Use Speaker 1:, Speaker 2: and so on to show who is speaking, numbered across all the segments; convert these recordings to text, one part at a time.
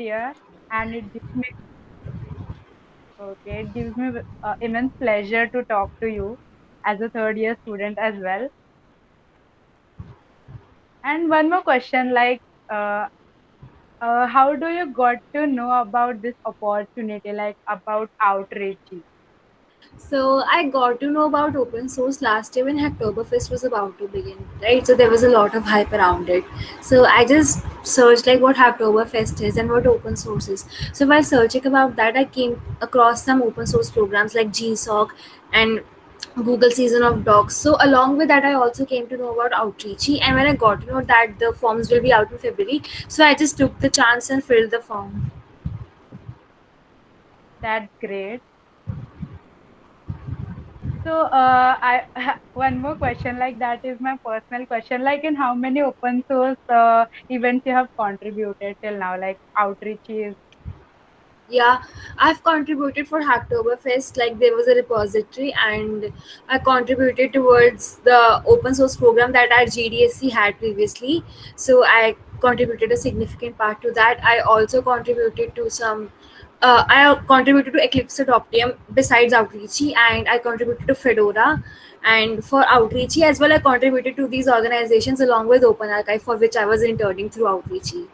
Speaker 1: here, and it gives me immense pleasure to talk to you as a third year student as well. And one more question, like, uh, how do you got to know about this opportunity, like about outreach?
Speaker 2: So I got to know about open source last year when Hacktoberfest was about to begin, right? So there was a lot of hype around it. So I just searched like what Hacktoberfest is and what open source is. So while searching about that, I came across some open source programs like GSOC and Google Season of Docs. So along with that, I also came to know about Outreachy. And when I got to know that the forms will be out in February, so I just took the chance and filled the form.
Speaker 1: That's great. So, I one more question, like that is my personal question. Like, in how many open source events you have contributed till now? Like outreach is
Speaker 2: Yeah, I've contributed for Hacktoberfest. Like there was a repository, and I contributed towards the open source program that our GDSC had previously. So I contributed a significant part to that. I also contributed to some. I contributed to Eclipse Adoptium besides Outreachy, and I contributed to Fedora. And for Outreachy as well, I contributed to these organizations along with Open Archive, for which I was interning through Outreachy.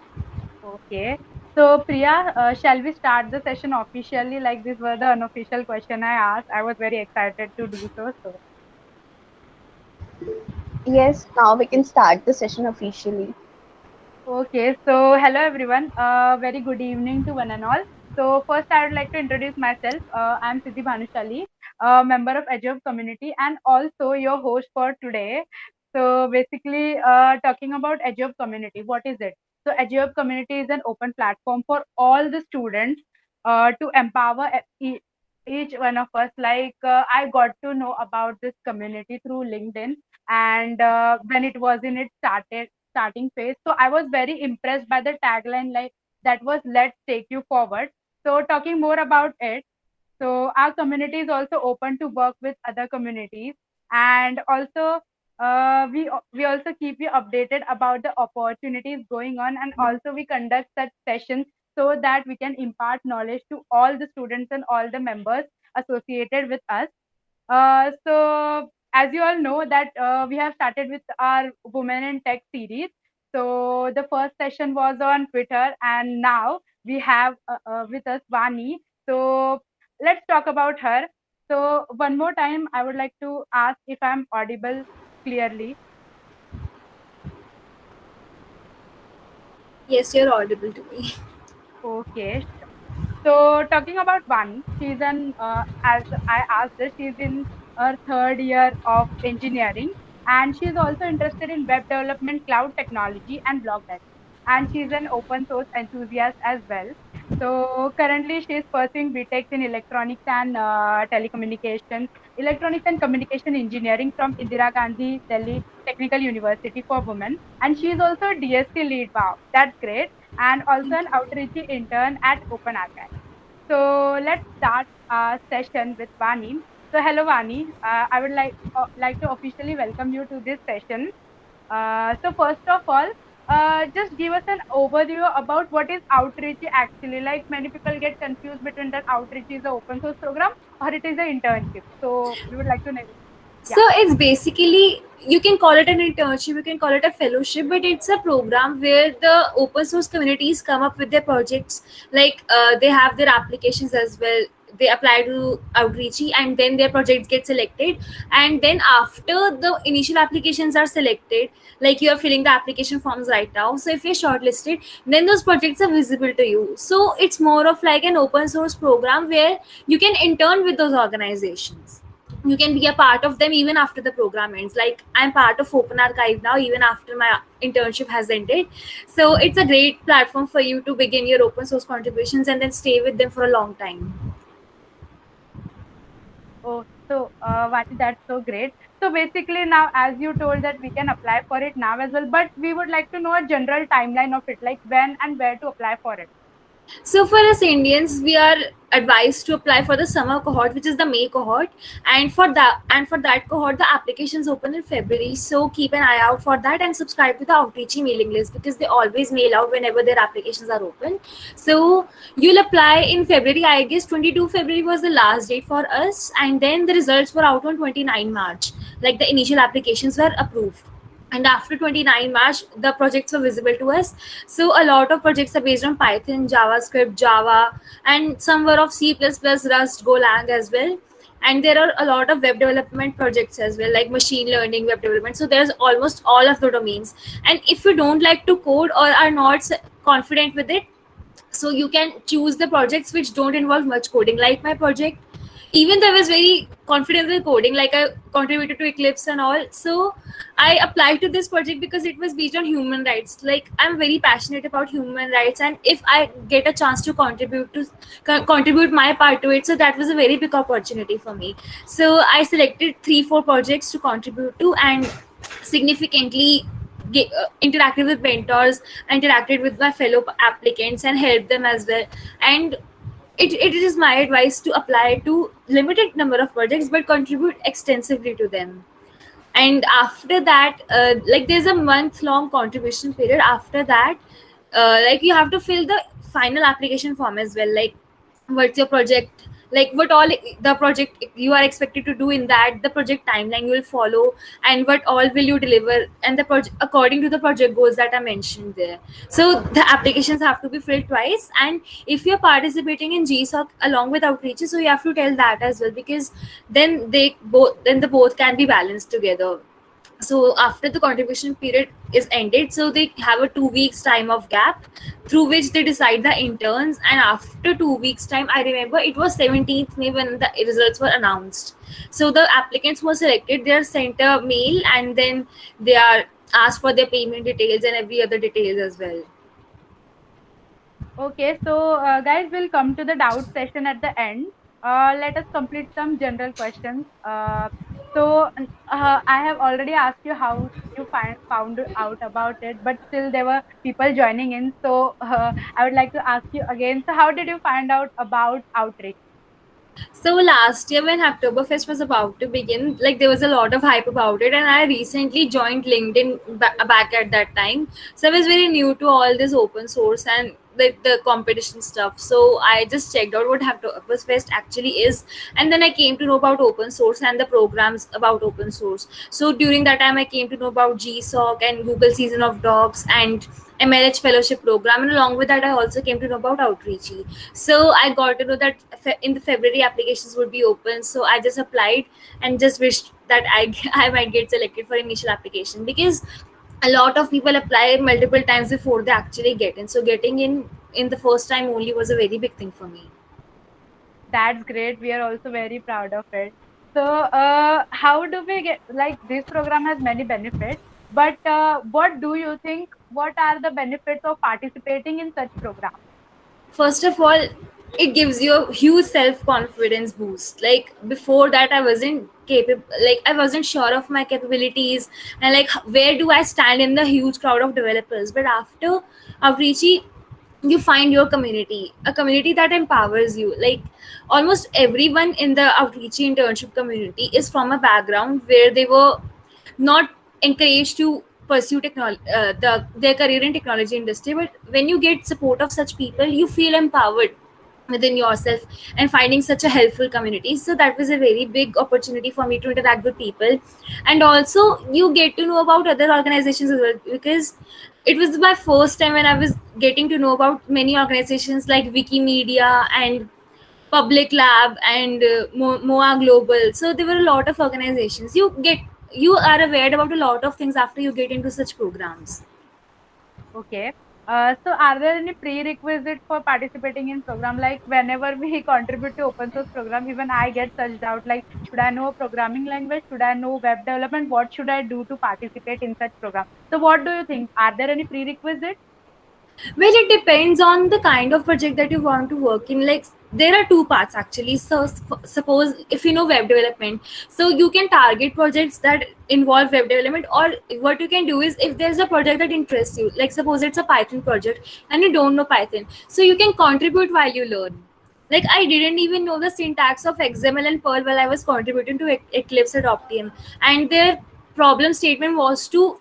Speaker 1: okay. So, Priya, shall we start the session officially? Like these were the unofficial question I asked. I was very excited to do so. So,
Speaker 3: Yes, now we can start the session officially.
Speaker 1: okay, so hello everyone. Very good evening to one and all. So first, I would like to introduce myself. I'm Siddhi Bhanushali, a member of Ajob community and also your host for today. So basically, talking about Ajob community, what is it? So Ajob community is an open platform for all the students to empower each one of us. Like I got to know about this community through LinkedIn, and when it was in its starting phase. So I was very impressed by the tagline, like that was "Let's take you forward." So talking more about it, so our community is also open to work with other communities, and also we also keep you updated about the opportunities going on, and also we conduct such sessions so that we can impart knowledge to all the students and all the members associated with us. So as you all know that we have started with our Women in Tech series. So the first session was on Twitter, and now we have with us Vani. So let's talk about her. So one more time, I would like to ask if I'm audible clearly.
Speaker 2: Yes, you're audible to me.
Speaker 1: Okay. So talking about Vani, she's an as I asked her, she's in her third year of engineering, and she's also interested in web development, cloud technology, and blog writing. And she's an open source enthusiast as well. So currently, she's pursuing BTech in electronics and electronics and communication engineering from Indira Gandhi Delhi Technical University for Women. And she's also a DSC lead. Wow, that's great, and also an outreach intern at Open Archive. So let's start our session with Vani. So hello Vani, I would like to officially welcome you to this session. So first of all, just give us an overview about what is outreach actually. Like many people get confused between that outreach is an open source program or it is an internship. So we would like to know.
Speaker 2: So
Speaker 1: Yeah.
Speaker 2: it's basically, you can call it an internship, you can call it a fellowship, but it's a program where the open source communities come up with their projects. Like they have their applications as well. They apply to Outreachy, and then their projects get selected. And then after the initial applications are selected, like you are filling the application forms right now. So if you're shortlisted, then those projects are visible to you. So it's more of like an open source program where you can intern with those organizations. You can be a part of them even after the program ends. Like I'm part of Open Archive now even after my internship has ended. So it's a great platform for you to begin your open source contributions and then stay with them for a long time.
Speaker 1: Oh, so Vani, that's so great. So basically now, as you told that we can apply for it now as well, but we would like to know a general timeline of it, like when and where to apply for it.
Speaker 2: So for us Indians, we are advised to apply for the summer cohort, which is the May cohort, and for that cohort, the applications open in February. So keep an eye out for that and subscribe to the Outreachy mailing list because they always mail out whenever their applications are open. So you'll apply in February. I guess 22 February was the last date for us, and then the results were out on 29 March. Like the initial applications were approved, and after 29 March the projects were visible to us. So a lot of projects are based on Python, JavaScript, Java, and some were of C++, Rust, Golang as well. And there are a lot of web development projects as well, like machine learning, web development. So there's almost all of the domains. And if you don't like to code or are not confident with it, so you can choose the projects which don't involve much coding, like my project. Even though I was very confident with coding, like I contributed to Eclipse and all, so I applied to this project because it was based on human rights. Like I'm very passionate about human rights, and if I get a chance to contribute my part to it, so that was a very big opportunity for me. So I selected 3-4 projects to contribute to, and significantly interacted with mentors, interacted with my fellow applicants and helped them as well. And it is my advice to apply to limited number of projects but contribute extensively to them. And after that, like there's a month long contribution period. After that, like you have to fill the final application form as well, like what's your project, like what all the project you are expected to do in that, the project timeline you will follow, and what all will you deliver, and the project according to the project goals that I mentioned there. So the applications have to be filled twice, and if you're participating in GSOC along with outreaches, so you have to tell that as well, because then the both can be balanced together. So after the contribution period is ended, so they have a 2 weeks time of gap through which they decide the interns. And after 2 weeks time, I remember it was 17th May when the results were announced. So the applicants who were selected, they are sent a mail, and then they are asked for their payment details and every other details as well.
Speaker 1: Okay, so guys, we'll come to the doubt session at the end. Let us complete some general questions. I have already asked you how you found out about it, but still there were people joining in. So I would like to ask you again. So how did you find out about Outreach?
Speaker 2: So last year when Oktoberfest was about to begin, like there was a lot of hype about it, and I recently joined LinkedIn back at that time. So I was very new to all this open source and the competition stuff. So I just checked out what Oktoberfest actually is, and then I came to know about open source and the programs about open source. So during that time, I came to know about GSOC and Google Season of Docs and MLH Fellowship Program, and along with that, I also came to know about Outreachy. So I got to know that in the February applications would be open. So I just applied and just wished that I might get selected for initial application, because a lot of people apply multiple times before they actually get in. So getting in the first time only was a very big thing for me.
Speaker 1: That's great. We are also very proud of it. So, how do we get, like, this program has many benefits, but what do you think? What are the benefits of participating in such programs?
Speaker 2: First of all, it gives you a huge self-confidence boost. Like before that, I wasn't capable, like I wasn't sure of my capabilities, and like where do I stand in the huge crowd of developers. But after Outreachy, you find your community, a community that empowers you. Like almost everyone in the Outreachy internship community is from a background where they were not encouraged to pursue their career in technology industry. But when you get support of such people, you feel empowered within yourself and finding such a helpful community. So that was a very big opportunity for me to interact with people. And also you get to know about other organizations as well, because it was my first time when I was getting to know about many organizations like Wikimedia and Public Lab and Moa Global. So there were a lot of organizations. You are aware about a lot of things after you get into such programs.
Speaker 1: Okay. So, are there any prerequisites for participating in program? Like whenever we contribute to open source program, even I get such doubt. Like, should I know a programming language? Should I know web development? What should I do to participate in such program? So, what do you think? Are there any prerequisites?
Speaker 2: Well, it depends on the kind of project that you want to work in. Like there are two parts actually. So suppose if you know web development, so you can target projects that involve web development, or what you can do is, if there's a project that interests you, like suppose it's a Python project and you don't know Python, so you can contribute while you learn. Like I didn't even know the syntax of XML and Perl while I was contributing to Eclipse at Optium, and their problem statement was to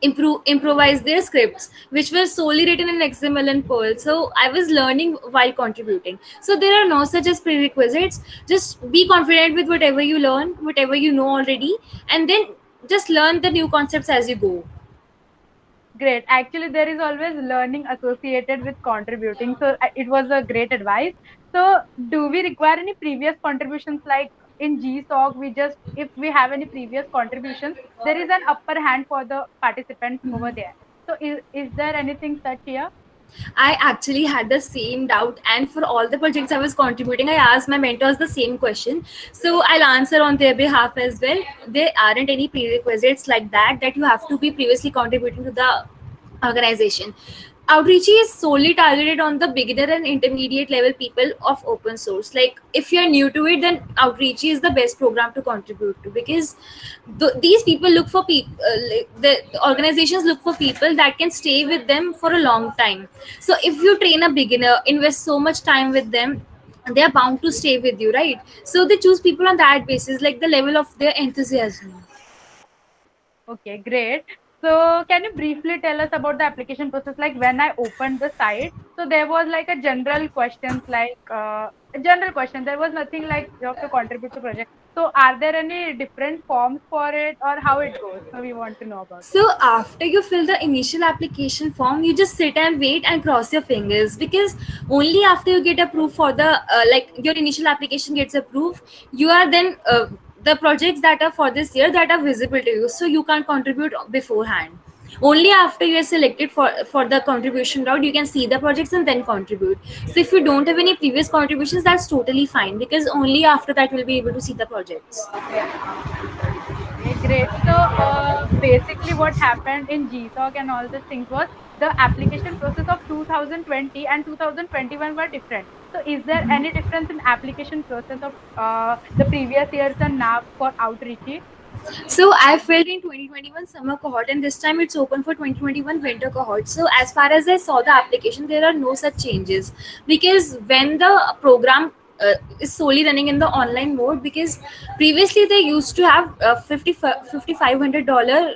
Speaker 2: improvise their scripts, which were solely written in XML and Perl. So I was learning while contributing. So there are no such as prerequisites. Just be confident with whatever you learn, whatever you know already, and then just learn the new concepts as you go.
Speaker 1: Great. Actually, there is always learning associated with contributing. So it was a great advice. So do we require any previous contributions, like in GSOC? We just, if we have any previous contributions, there is an upper hand for the participants over there. So is there anything such here?
Speaker 2: I actually had the same doubt, and for all the projects I was contributing, I asked my mentors the same question. So I'll answer on their behalf as well. There aren't any prerequisites like that you have to be previously contributing to the organization. Outreachy is solely targeted on the beginner and intermediate level people of open source. Like if you're new to it, then Outreachy is the best program to contribute to, because these people look for people, like the organizations look for people that can stay with them for a long time. So if you train a beginner, invest so much time with them, they are bound to stay with you, right? So they choose people on that basis, like the level of their enthusiasm.
Speaker 1: Okay, great. So can you briefly tell us about the application process? Like when I opened the site, so there was like a general questions, like a general question. There was nothing like you have to contribute to project. So are there any different forms for it, or how it goes? So we want to know about it.
Speaker 2: So after you fill the initial application form, you just sit and wait and cross your fingers, because only after you get approved for the like your initial application gets approved, you are then the projects that are for this year that are visible to you, so you can't contribute beforehand. Only after you are selected for the contribution route, you can see the projects and then contribute. So if you don't have any previous contributions, that's totally fine, because only after that you'll be able to see the projects.
Speaker 1: Okay, great. So basically what happened in GSOC and all these things was the application process of 2020 and 2021 were different. So is there any difference in application process of the previous years and now for Outreachy?
Speaker 2: So I filled in 2021 summer cohort, and this time it's open for 2021 winter cohort. So as far as I saw the application, there are no such changes, because when the program is solely running in the online mode, because previously they used to have $5,500,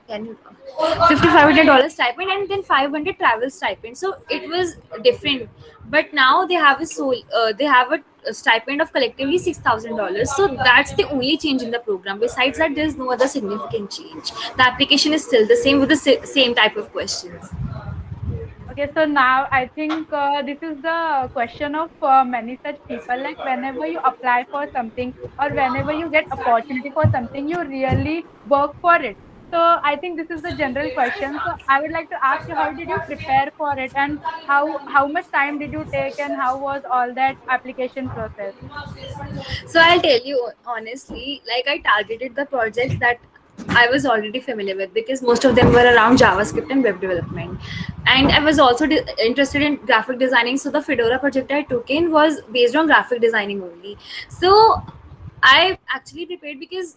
Speaker 2: can you $5,500 stipend, and then 500 travel stipend. So it was different, but now they have they have a stipend of collectively $6,000. So that's the only change in the program. Besides that, there's no other significant change. The application is still the same with the same type of questions.
Speaker 1: Okay, so now I think this is the question of many such people. Like whenever you apply for something or whenever you get opportunity for something, you really work for it. So I think this is the general question. So I would like to ask you, how did you prepare for it, and how much time did you take, and how was all that application process?
Speaker 2: So I'll tell you honestly, like I targeted the projects that I was already familiar with, because most of them were around JavaScript and web development. And I was also interested in graphic designing. So the Fedora project I took in was based on graphic designing only. So I actually prepared, because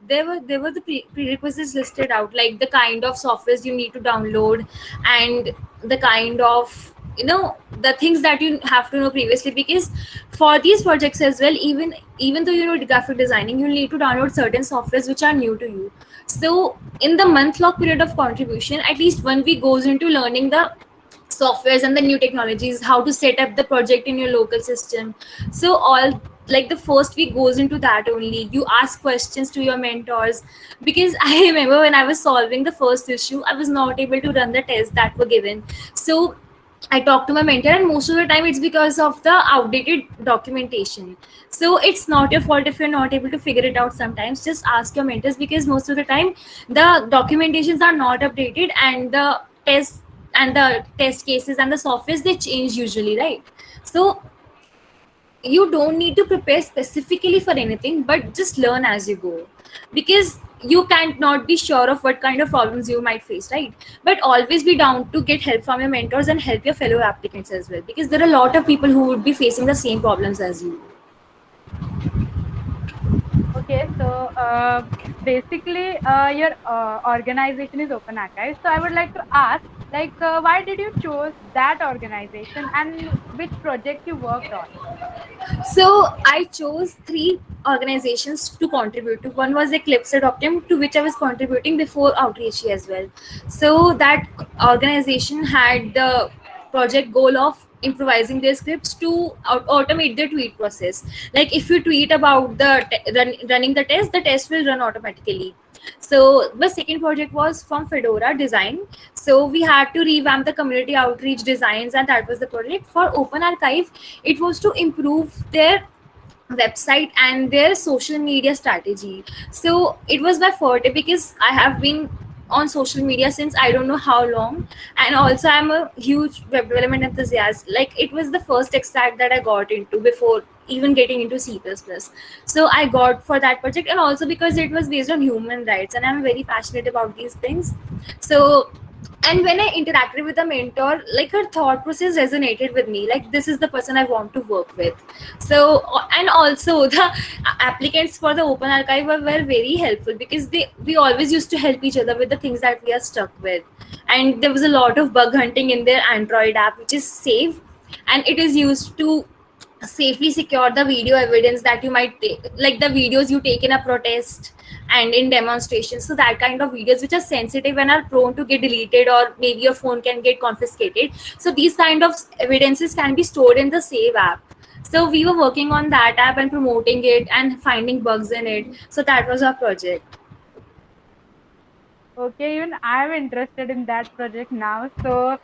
Speaker 2: there were the prerequisites listed out, like the kind of softwares you need to download, and the kind of, the things that you have to know previously, because for these projects as well, even though you know graphic designing, you need to download certain softwares which are new to you. So in the month long period of contribution, at least 1 week goes into learning the softwares and the new technologies, how to set up the project in your local system. So all, like the first week goes into that only. You ask questions to your mentors, because I remember when I was solving the first issue, I was not able to run the tests that were given. So I talked to my mentor, and most of the time it's because of the outdated documentation. So it's not your fault if you're not able to figure it out sometimes. Just ask your mentors, because most of the time the documentations are not updated, and the test cases and the softwares, they change usually, right? So you don't need to prepare specifically for anything, but just learn as you go, because you can't not be sure of what kind of problems you might face, right? But always be down to get help from your mentors and help your fellow applicants as well, because there are a lot of people who would be facing the same problems as you.
Speaker 1: Okay, so basically, your organization is Open Archive. So I would like to ask, like, why did you choose that organization and which project you worked on?
Speaker 2: So I chose three organizations to contribute to. One was Eclipse Adoptum, to which I was contributing before Outreach as well. So that organization had the project goal of improvising their scripts to automate the tweet process. Like if you tweet about running the test will run automatically. So the second project was from Fedora Design. So we had to revamp the community outreach designs, and that was the project. For Open Archive, it was to improve their website and their social media strategy. So it was my forte because I have been on social media since I don't know how long, and also I'm a huge web development enthusiast. Like it was the first tech stack that I got into before even getting into C++. So I got for that project, and also because it was based on human rights and I'm very passionate about these things. So, and when I interacted with a mentor, like her thought process resonated with me, like this is the person I want to work with. So and also the applicants for the Open Archive were very helpful because we always used to help each other with the things that we are stuck with. And there was a lot of bug hunting in their Android app, which is safe, and it is used to safely secure the video evidence that you might take, like the videos you take in a protest and in demonstrations. So that kind of videos which are sensitive and are prone to get deleted, or maybe your phone can get confiscated, so these kind of evidences can be stored in the save app. So we were working on that app and promoting it and finding bugs in it. So that was our project.
Speaker 1: Okay, even I'm interested in that project now. So,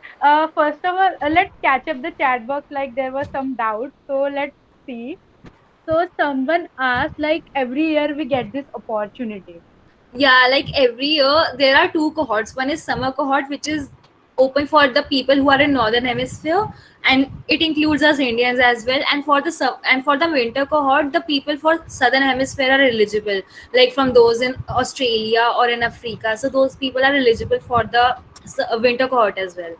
Speaker 1: first of all, let's catch up the chat box. Like there was some doubt. So let's see. So someone asked, like every year we get this opportunity.
Speaker 2: Yeah, like every year there are two cohorts. One is summer cohort, which is open for the people who are in northern hemisphere, and it includes us Indians as well. And for the and for the winter cohort, the people for southern hemisphere are eligible, like from those in Australia or in Africa. So those people are eligible for the winter cohort as well.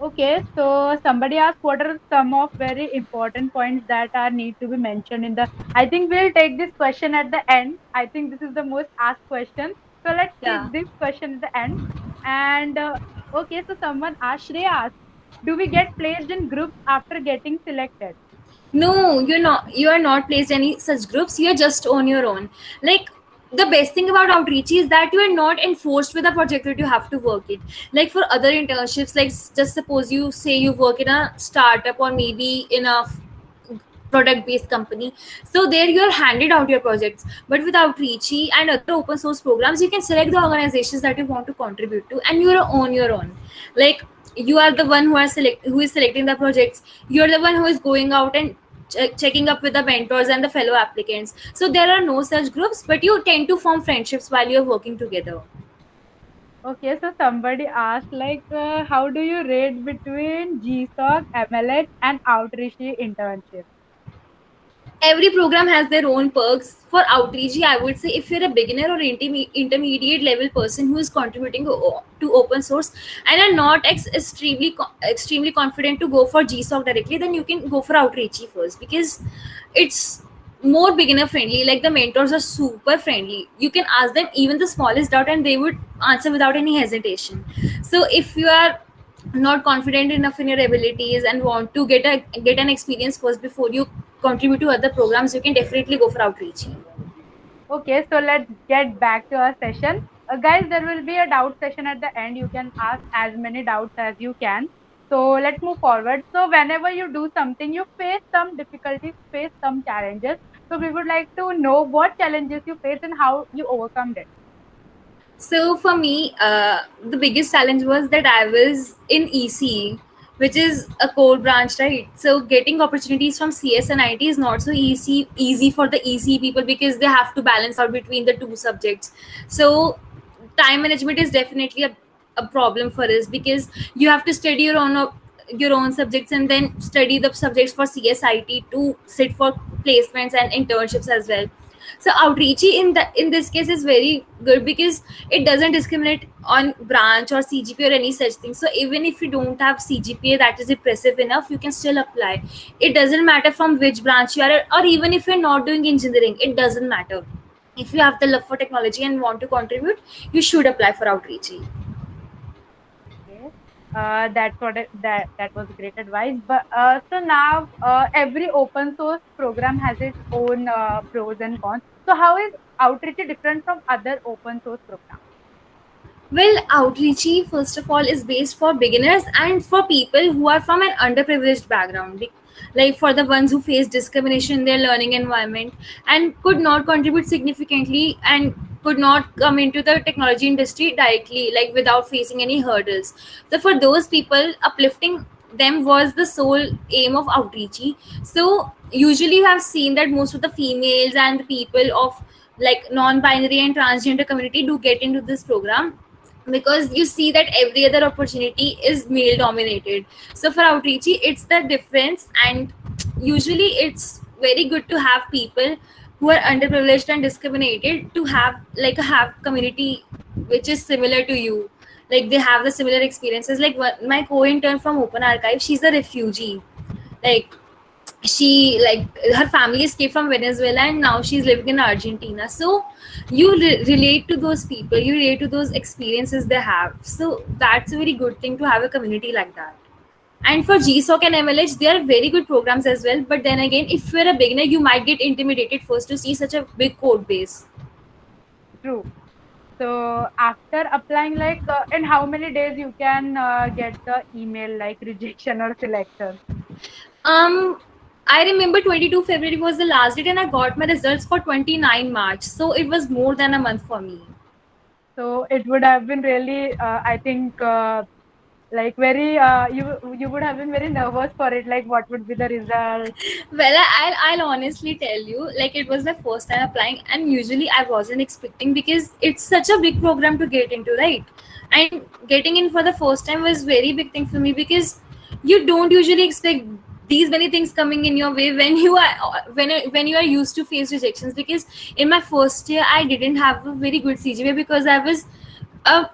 Speaker 1: Okay, so somebody asked what are some of very important points that are need to be mentioned in the. I think we'll take this question at the end. I think this is the most asked question. So let's
Speaker 2: Yeah.
Speaker 1: take this question at the end. And okay, so someone asked, Shreya asked, do we get placed in groups after getting selected?
Speaker 2: No, you're not. You are not placed any such groups. You're just on your own. Like the best thing about outreach is that you are not enforced with a project that you have to work it. Like for other internships, like just suppose you say you work in a startup or maybe in a product based company, so there you are handed out your projects. But with outreachy and other open source programs, you can select the organizations that you want to contribute to, and you're on your own. Like you are the one who is selecting the projects. You're the one who is going out and checking up with the mentors and the fellow applicants. So there are no such groups, but you tend to form friendships while you're working together.
Speaker 1: Okay, so somebody asked, like, how do you rate between GSOC, MLH, and outreach internship?
Speaker 2: Every program has their own perks. For outreach, I would say if you're a beginner or intermediate level person who is contributing to open source and are not extremely confident to go for GSOC directly, then you can go for outreach first, because it's more beginner friendly. Like the mentors are super friendly. You can ask them even the smallest doubt and they would answer without any hesitation. So if you are not confident enough in your abilities and want to get an experience first before you contribute to other programs, you can definitely go for outreach.
Speaker 1: Okay, so let's get back to our session. Guys, there will be a doubt session at the end. You can ask as many doubts as you can. So let's move forward. So whenever you do something, you face some difficulties, face some challenges. So we would like to know what challenges you face and how you overcome it.
Speaker 2: So for me, the biggest challenge was that I was in EC, which is a core branch, right? So getting opportunities from CS and IT is not so easy for the EC people, because they have to balance out between the two subjects. So time management is definitely a problem for us, because you have to study your own subjects and then study the subjects for CSIT to sit for placements and internships as well. So outreachy in this case is very good because it doesn't discriminate on branch or CGPA or any such thing. So even if you don't have CGPA that is impressive enough, you can still apply. It doesn't matter from which branch you are, or even if you're not doing engineering, it doesn't matter. If you have the love for technology and want to contribute, you should apply for outreachy.
Speaker 1: Okay. That was great advice. But so now every open source program has its own pros and cons. So how is Outreach different from other open source programs?
Speaker 2: Well, outreachy, first of all, is based for beginners and for people who are from an underprivileged background. Like for the ones who face discrimination in their learning environment and could not contribute significantly and could not come into the technology industry directly, like without facing any hurdles. So for those people, uplifting them was the sole aim of outreachy. So usually you have seen that most of the females and the people of like non-binary and transgender community do get into this program because you see that every other opportunity is male dominated. So for outreachy it's the difference, and usually it's very good to have people who are underprivileged and discriminated to have like a have community which is similar to you, like they have the similar experiences. Like my co-intern from Open Archive, she's a refugee. Like she like her family escaped from Venezuela and now she's living in Argentina. So you relate to those people, you relate to those experiences they have. So that's a very good thing to have a community like that. And for GSOC and MLH, they are very good programs as well. But then again, if you're a beginner, you might get intimidated first to see such a big code base.
Speaker 1: True. So after applying, like in how many days you can get the email like rejection or selection?
Speaker 2: Um, I remember 22 February was the last date, and I got my results for 29 March. So it was more than a month for me.
Speaker 1: So it would have been really, I think, like very, you would have been very nervous for it. Like, what would be the result?
Speaker 2: Well, I'll honestly tell you, like it was my first time applying, and usually I wasn't expecting because it's such a big program to get into, right? And getting in for the first time was very big thing for me because you don't usually expect these many things coming in your way when you are when you are used to face rejections. Because in my first year, I didn't have a very good CGPA uh,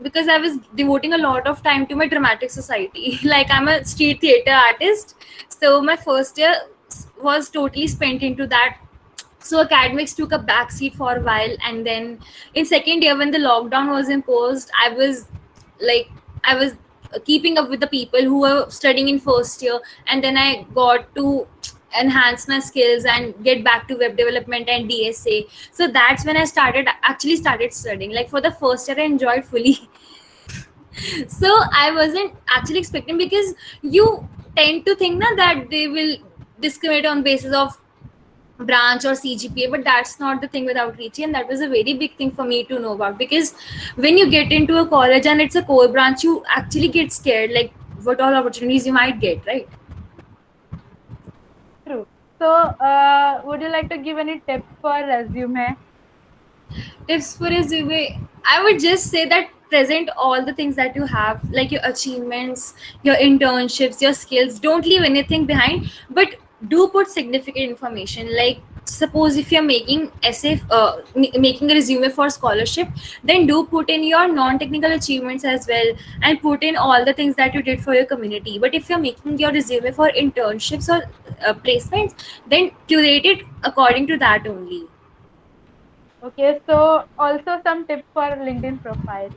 Speaker 2: because I was devoting a lot of time to my dramatic society. Like I'm a street theater artist, so my first year was totally spent into that. So academics took a backseat for a while, and then in second year when the lockdown was imposed, like I was keeping up with the people who were studying in first year, and then I got to enhance my skills and get back to web development and DSA. So that's when I started studying. Like for the first year I enjoyed fully. So I wasn't actually expecting, because you tend to think na, that they will discriminate on basis of branch or CGPA, but that's not the thing with outreach. And that was a very big thing for me to know about, because when you get into a college and it's a core branch, you actually get scared like what all opportunities you might get, right?
Speaker 1: True. So, would you like to give any tips for resume?
Speaker 2: Tips for resume, I would just say that present all the things that you have, like your achievements, your internships, your skills. Don't leave anything behind, but do put significant information. Like suppose if you're making essay making a resume for scholarship, then do put in your non-technical achievements as well, and put in all the things that you did for your community. But if you're making your resume for internships or placements, then curate it according to that only.
Speaker 1: Okay. So, also some tips for LinkedIn profile.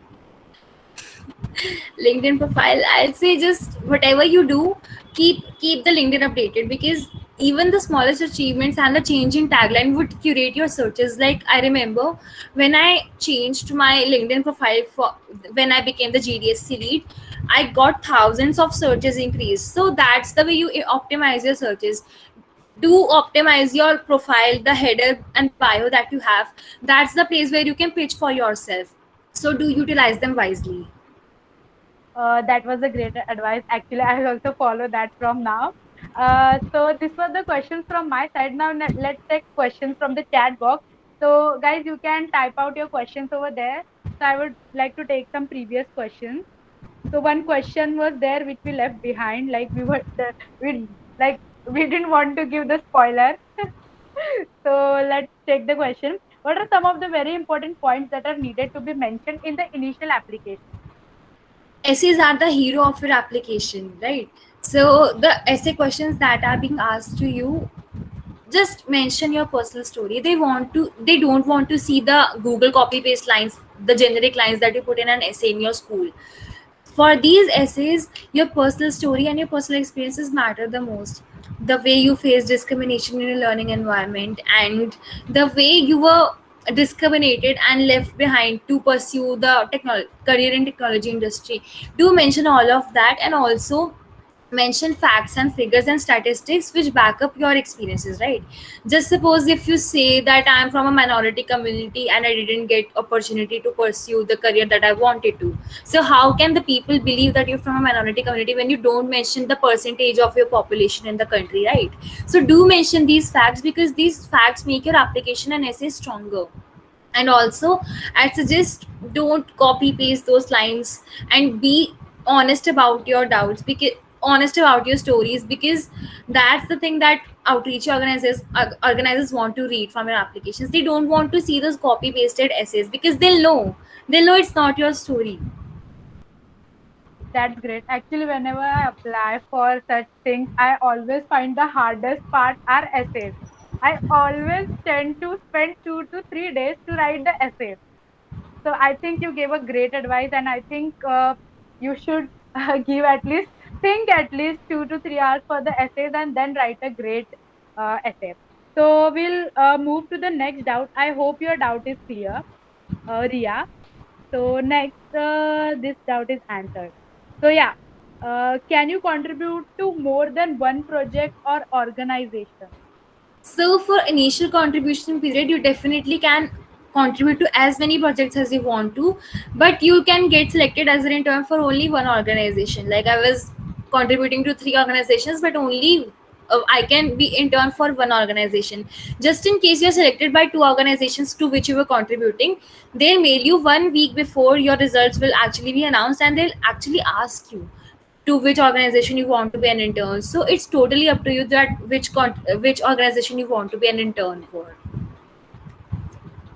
Speaker 2: LinkedIn profile, I'd say just whatever you do, keep the LinkedIn updated, because even the smallest achievements and the change in tagline would curate your searches. Like I remember when I changed my LinkedIn profile for when I became the GDSC lead, I got thousands of searches increase. So that's the way you optimize your searches. Do optimize your profile, the header and bio that you have. That's the place where you can pitch for yourself. So do utilize them wisely.
Speaker 1: That was a great advice. Actually, I will also follow that from now. So this was the questions from my side. Now let's take questions from the chat box. So guys, you can type out your questions over there. So I would like to take some previous questions. So one question was there which we left behind. Like we were we like we didn't want to give the spoiler. So let's take the question. What are some of the very important points that are needed to be mentioned in the initial application?
Speaker 2: Essays are the hero of your application, right? So the essay questions that are being asked to you, just mention your personal story. They don't want to see the Google copy paste lines, the generic lines that you put in an essay in your school. For these essays, your personal story and your personal experiences matter the most. The way you face discrimination in a learning environment, and the way you were discriminated and left behind to pursue the career in technology industry. Do mention all of that, and also mention facts and figures and statistics which back up your experiences, right? Just suppose if you say that I'm from a minority community and I didn't get opportunity to pursue the career that I wanted to, so how can the people believe that you're from a minority community when you don't mention the percentage of your population in the country, right? So do mention these facts, because these facts make your application and essay stronger. And also, I suggest don't copy paste those lines, and be honest about your doubts, because honest about your stories, because that's the thing that outreach organizers want to read from your applications. They don't want to see those copy pasted essays, because they'll know it's not your story.
Speaker 1: That's great. Actually, whenever I apply for such things, I always find the hardest part are essays. I always tend to spend 2 to 3 days to write the essay. So I think you gave a great advice, and I think you should give at least think at least 2 to 3 hours for the essays and then write a great essay. So we'll move to the next doubt. I hope your doubt is clear, Ria. So next, this doubt is answered. So yeah, can you contribute to more than one project or organization?
Speaker 2: So for initial contribution period, you definitely can contribute to as many projects as you want to, but you can get selected as an intern for only one organization. Like I was contributing to three organizations, but only I can be intern for one organization. Just in case you're selected by two organizations to which you were contributing, they'll mail you 1 week before your results will actually be announced, and they'll actually ask you to which organization you want to be an intern. So it's totally up to you that which organization you want to be an intern for.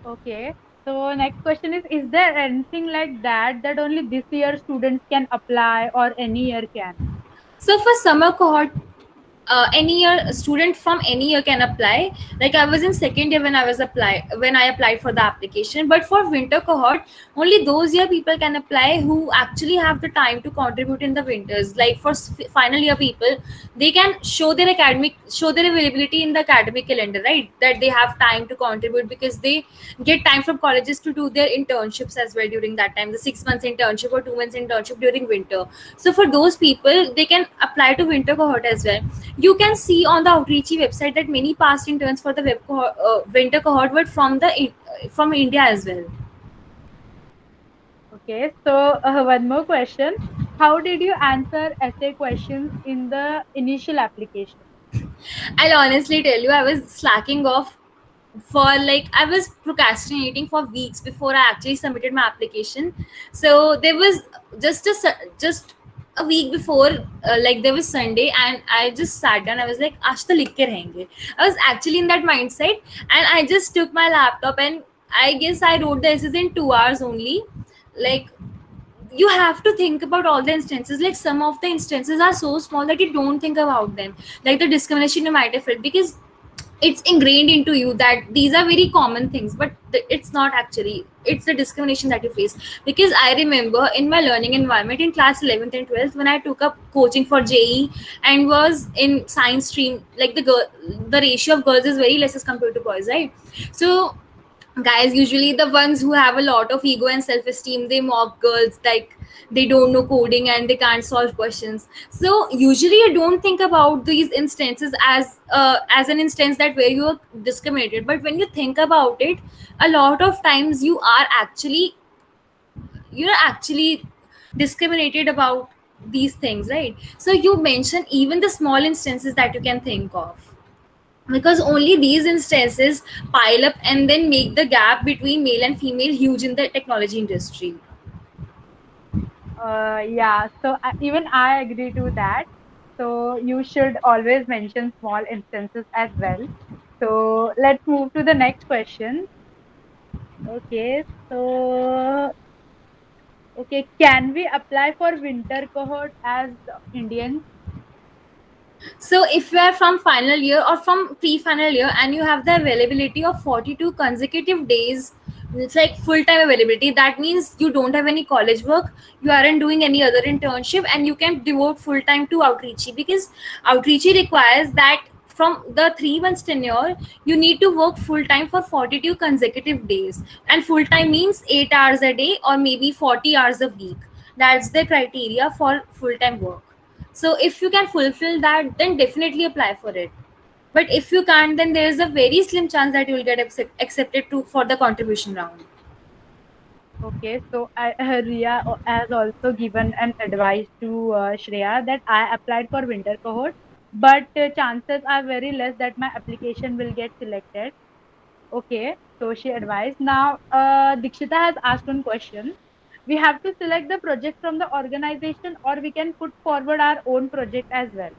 Speaker 1: Okay. So next question is there anything like that that only this year students can apply or any year can?
Speaker 2: So for summer cohort, any year, a student from any year can apply. Like I was in second year when I applied for the application. But for winter cohort, only those year people can apply who actually have the time to contribute in the winters. Like for final year people, they can show their availability in the academic calendar, right? That they have time to contribute, because they get time from colleges to do their internships as well during that time, the 6 months internship or 2 months internship during winter. So for those people, they can apply to winter cohort as well. You can see on the Outreachy website that many past interns for the winter cohort were from India as well.
Speaker 1: Okay. So one more question. How did you answer essay questions in the initial application?
Speaker 2: I'll honestly tell you, I was slacking off for, like, I was procrastinating for weeks before I actually submitted my application. So there was just a week before, like there was Sunday, and I just sat down. I was like, "Aaj to likh ke rahenge." I was actually in that mindset, and I just took my laptop, and I guess I wrote the essays in 2 hours only. Like, you have to think about all the instances. Like some of the instances are so small that you don't think about them, like the discrimination you might have felt, because it's ingrained into you that these are very common things, but it's not actually. It's the discrimination that you face. Because I remember in my learning environment in class 11th and 12th, when I took up coaching for JE and was in science stream, like the ratio of girls is very less as compared to boys, right? So guys, usually the ones who have a lot of ego and self-esteem, they mock girls like they don't know coding and they can't solve questions. So usually you don't think about these instances as an instance that where you are discriminated, but when you think about it, a lot of times you're actually discriminated about these things, right? So you mention even the small instances that you can think of, because only these instances pile up and then make the gap between male and female huge in the technology industry.
Speaker 1: Yeah. So even I agree to that. So you should always mention small instances as well. So let's move to the next question. Okay, so okay, can we apply for winter cohort as Indians?
Speaker 2: So if you are from final year or from pre-final year and you have the availability of 42 consecutive days, it's like full-time availability. That means you don't have any college work, you aren't doing any other internship, and you can devote full-time to outreachy, because outreachy requires that from the 3 months tenure you need to work full-time for 42 consecutive days, and full-time means 8 hours a day or maybe 40 hours a week. That's the criteria for full-time work. So if you can fulfill that, then definitely apply for it. But if you can't, then there is a very slim chance that you will get accepted to for the contribution round.
Speaker 1: Okay, so Ria has also given an advice to Shreya that I applied for winter cohort, but chances are very less that my application will get selected. Okay, so she advised. Now, Dikshita has asked one question. We have to select the project from the organization, or we can put forward our own project as well.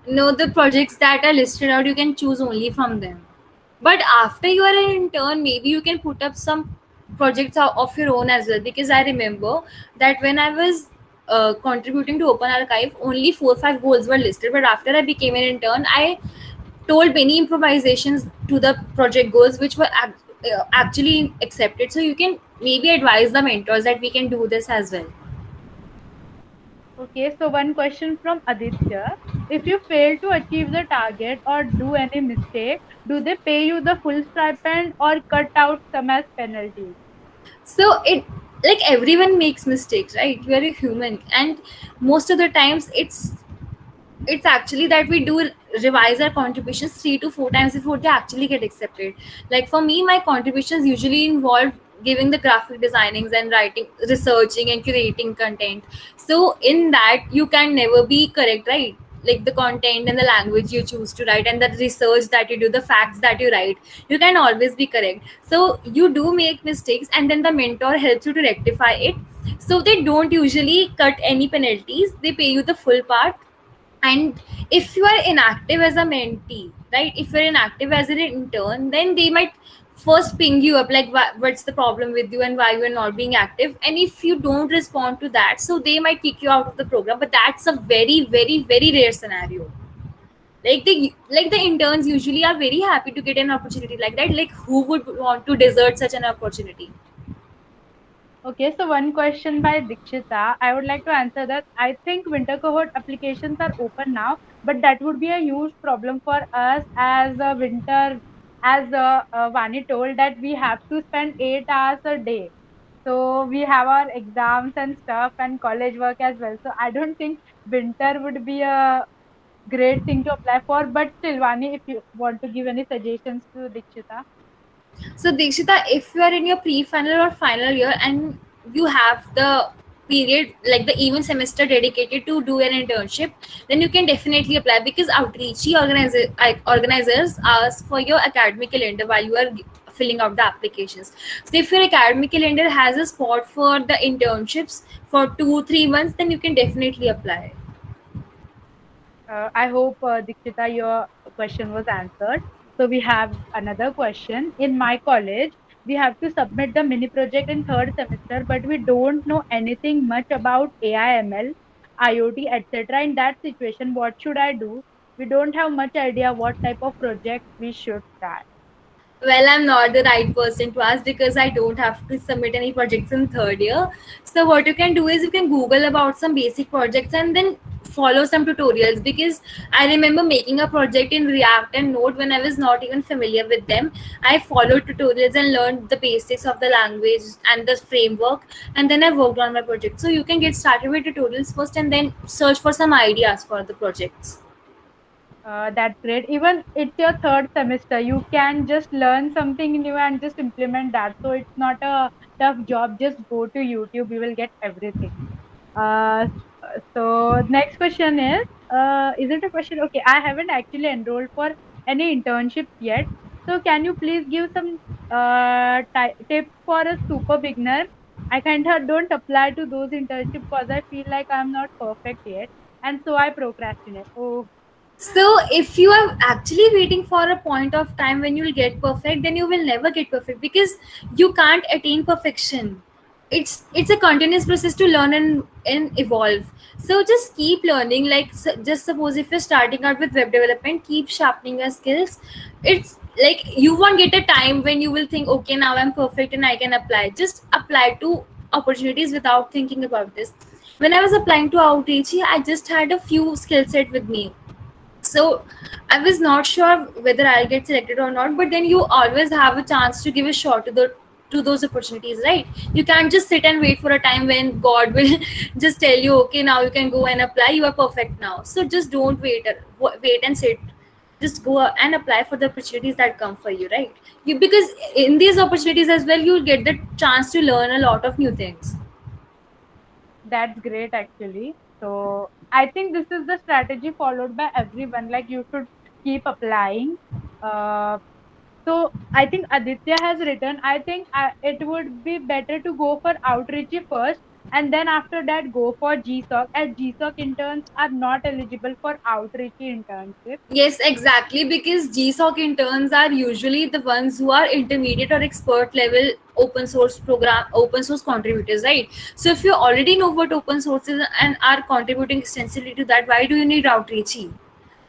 Speaker 2: No, the projects that are listed out, you can choose only from them. But after you are an intern, maybe you can put up some projects of your own as well. Because I remember that when I was contributing to Open Archive, only 4 or 5 goals were listed. But after I became an intern, I told many improvisations to the project goals which were actually accepted. So you can maybe advise the mentors that we can do this as well.
Speaker 1: Okay, so one question from Aditya. If you fail to achieve the target or do any mistake, do they pay you the full stipend or cut out some as penalties?
Speaker 2: So it, like, everyone makes mistakes, right? We are a human, and most of the times it's actually that we do revise our contributions 3 to 4 times before they actually get accepted. Like for me, my contributions usually involve giving the graphic designings and writing, researching and curating content. So in that you can never be correct, right? Like the content and the language you choose to write and the research that you do, the facts that you write, you can always be correct. So you do make mistakes and then the mentor helps you to rectify it. So they don't usually cut any penalties, they pay you the full part. And if you are inactive as a mentee, right, if you're inactive as an intern, then they might first ping you up like what's the problem with you and why you're not being active, and if you don't respond to that, so they might kick you out of the program. But that's a very very very rare scenario. Like the interns usually are very happy to get an opportunity like that. Like who would want to desert such an opportunity?
Speaker 1: Okay, so one question by Dikshita. I would like to answer that. I think winter cohort applications are open now, but that would be a huge problem for us as a winter, as Vani told that we have to spend 8 hours a day. So we have our exams and stuff and college work as well. So I don't think winter would be a great thing to apply for. But still, Vani, if you want to give any suggestions to Dikshita.
Speaker 2: So Dikshita, if you are in your pre-final or final year and you have the period like the even semester dedicated to do an internship, then you can definitely apply, because outreachy organizers ask for your academic calendar while you are filling out the applications. So if your academic calendar has a spot for the internships for 2 3 months, then you can definitely apply.
Speaker 1: I hope, Dikshita, your question was answered. So we have another question. In my college, we have to submit the mini project in third semester, but we don't know anything much about AI, ML, IoT, etc. In that situation, what should I do? We don't have much idea what type of project we should start.
Speaker 2: Well, I'm not the right person to ask because I don't have to submit any projects in third year. So what you can do is you can Google about some basic projects and then follow some tutorials, because I remember making a project in React and Node when I was not even familiar with them. I followed tutorials and learned the basics of the language and the framework, and then I worked on my project. So you can get started with tutorials first and then search for some ideas for the projects.
Speaker 1: That's great. Even it's your third semester, you can just learn something new and just implement that. So it's not a tough job. Just go to YouTube, you will get everything. Uh, so next question is it a question? Okay, I haven't actually enrolled for any internships yet. So can you please give some tips for a super beginner? I kind of don't apply to those internships because I feel like I'm not perfect yet, and so I procrastinate. Oh,
Speaker 2: So if you are actually waiting for a point of time when you'll get perfect, then you will never get perfect, because you can't attain perfection. It's a continuous process to learn and evolve. So just keep learning. Like, just suppose if you're starting out with web development, keep sharpening your skills. It's like you won't get a time when you will think, okay, now I'm perfect and I can apply. Just apply to opportunities without thinking about this. When I was applying to Outreach, I just had a few skill set with me, so I was not sure whether I'll get selected or not. But then you always have a chance to give a shot to those opportunities, right? You can't just sit and wait for a time when God will just tell you, okay, now you can go and apply, you are perfect now. So just don't wait and sit. Just go and apply for the opportunities that come for you, right? You, because in these opportunities as well, you'll get the chance to learn a lot of new things.
Speaker 1: That's great, actually. So I think this is the strategy followed by everyone. Like, you should keep applying. Uh, so I think Aditya has written, I think it would be better to go for Outreachy first, and then after that go for GSOC, as GSOC interns are not eligible for Outreachy internship.
Speaker 2: Yes, exactly. Because GSOC interns are usually the ones who are intermediate or expert level open source contributors, right? So if you already know what open source is and are contributing extensively to that, why do you need Outreachy?